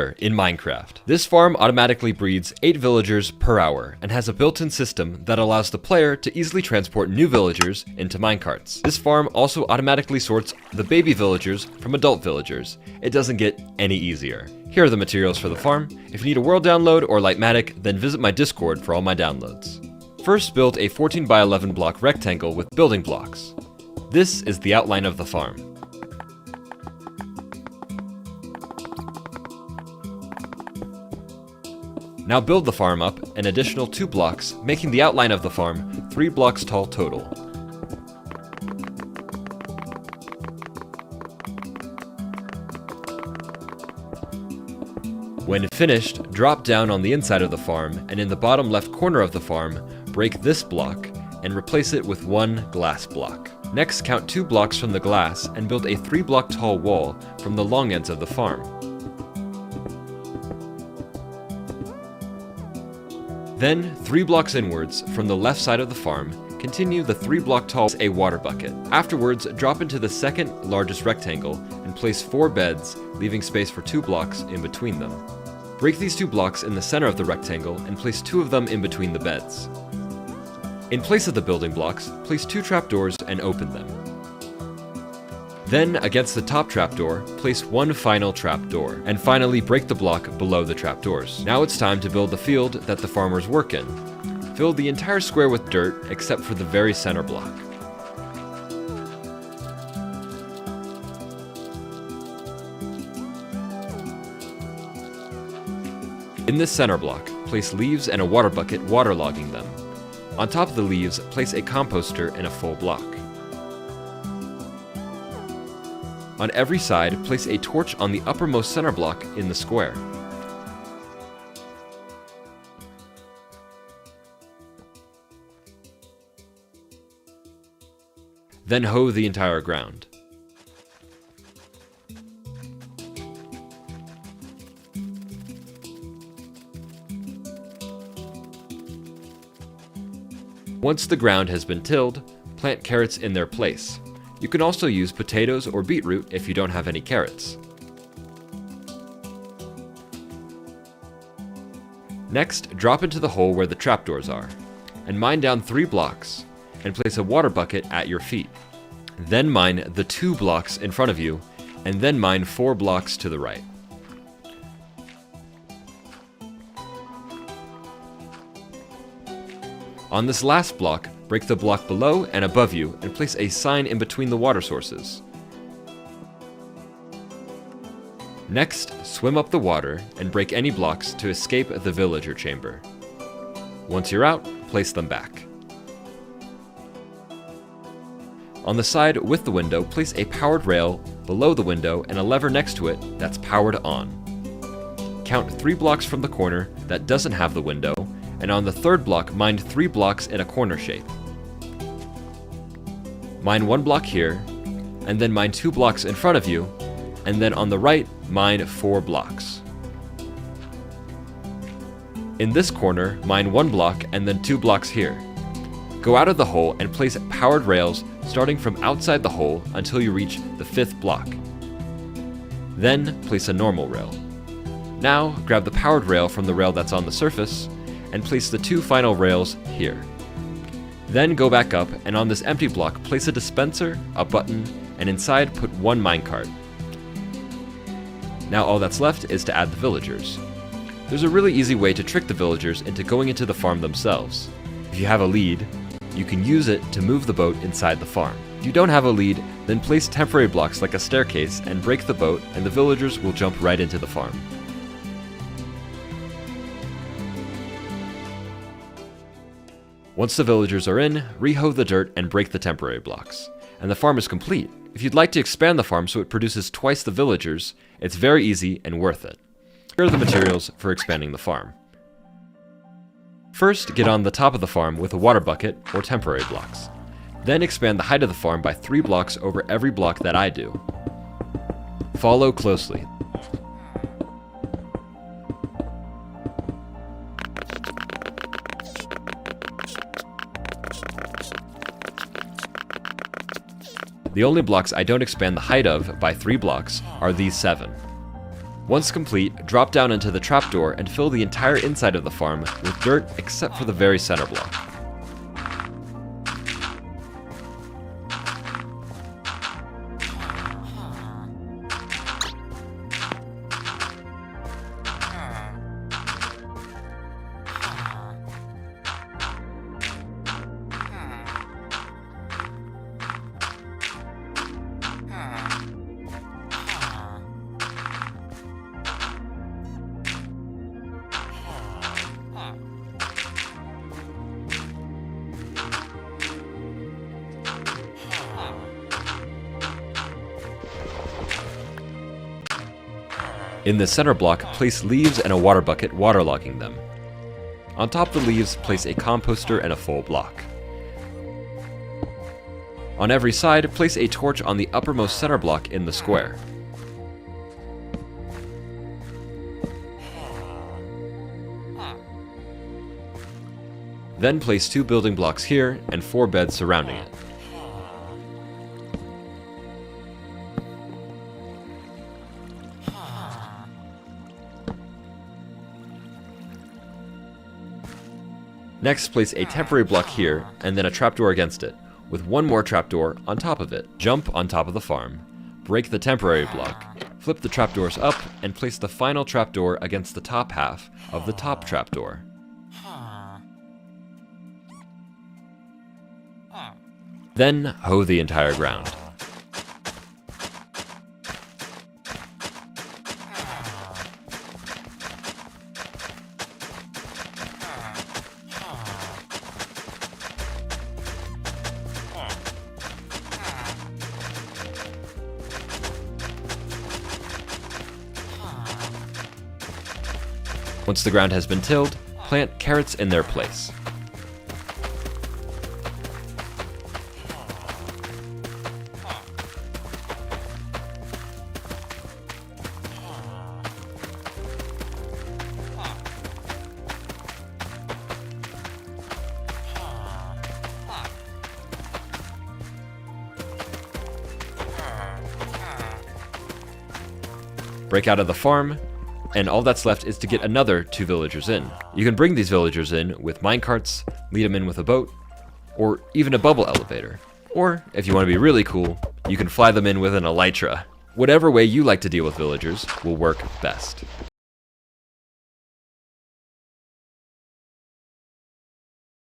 in Minecraft. This farm automatically breeds 8 villagers per hour and has a built-in system that allows the player to easily transport new villagers into minecarts. This farm also automatically sorts the baby villagers from adult villagers. It doesn't get any easier. Here are the materials for the farm. If you need a world download or Lightmatic, then visit my Discord for all my downloads. First, build a 14 by 11 block rectangle with building blocks. This is the outline of the farm. Now build the farm up an additional 2 blocks, making the outline of the farm 3 blocks tall total. When finished, drop down on the inside of the farm, and in the bottom left corner of the farm, break this block and replace it with 1 glass block. Next, count 2 blocks from the glass and build a 3 block tall wall from the long ends of the farm. Then, 3 blocks inwards from the left side of the farm, continue the 3 block tall a water bucket. Afterwards, drop into the second largest rectangle and place 4 beds, leaving space for 2 blocks in between them. Break these 2 blocks in the center of the rectangle and place 2 of them in between the beds. In place of the building blocks, place 2 trapdoors and open them. Then, against the top trapdoor, place 1 final trapdoor, and finally break the block below the trapdoors. Now it's time to build the field that the farmers work in. Fill the entire square with dirt except for the very center block. In this center block, place leaves and a water bucket waterlogging them. On top of the leaves, place a composter and a full block. On every side, place a torch on the uppermost center block in the square. Then hoe the entire ground. Once the ground has been tilled, plant carrots in their place. You can also use potatoes or beetroot if you don't have any carrots. Next, drop into the hole where the trapdoors are, and mine down 3 blocks, and place a water bucket at your feet. Then mine the 2 blocks in front of you, and then mine 4 blocks to the right. On this last block, break the block below and above you and place a sign in between the water sources. Next, swim up the water and break any blocks to escape the villager chamber. Once you're out, place them back. On the side with the window, place a powered rail below the window and a lever next to it that's powered on. Count 3 blocks from the corner that doesn't have the window, and on the 3rd block, mine 3 blocks in a corner shape. Mine 1 block here, and then mine 2 blocks in front of you, and then on the right, mine 4 blocks. In this corner, mine 1 block and then 2 blocks here. Go out of the hole and place powered rails starting from outside the hole until you reach the 5th block. Then, place a normal rail. Now, grab the powered rail from the rail that's on the surface, and place the 2 final rails here. Then go back up, and on this empty block, place a dispenser, a button, and inside put 1 minecart. Now all that's left is to add the villagers. There's a really easy way to trick the villagers into going into the farm themselves. If you have a lead, you can use it to move the boat inside the farm. If you don't have a lead, then place temporary blocks like a staircase and break the boat, and the villagers will jump right into the farm. Once the villagers are in, re-hoe the dirt and break the temporary blocks. And the farm is complete. If you'd like to expand the farm so it produces twice the villagers, it's very easy and worth it. Here are the materials for expanding the farm. First, get on the top of the farm with a water bucket or temporary blocks. Then expand the height of the farm by 3 blocks over every block that I do. Follow closely. The only blocks I don't expand the height of by 3 blocks are these 7. Once complete, drop down into the trapdoor and fill the entire inside of the farm with dirt except for the very center block. In the center block, place leaves and a water bucket waterlogging them. On top of the leaves, place a composter and a full block. On every side, place a torch on the uppermost center block in the square. Then place 2 building blocks here and 4 beds surrounding it. Next, place a temporary block here, and then a trapdoor against it, with 1 more trapdoor on top of it. Jump on top of the farm, break the temporary block, flip the trapdoors up, and place the final trapdoor against the top half of the top trapdoor. Then, hoe the entire ground. Once the ground has been tilled, plant carrots in their place. Break out of the farm, and all that's left is to get another 2 villagers in. You can bring these villagers in with minecarts, lead them in with a boat, or even a bubble elevator. Or, if you want to be really cool, you can fly them in with an elytra. Whatever way you like to deal with villagers will work best.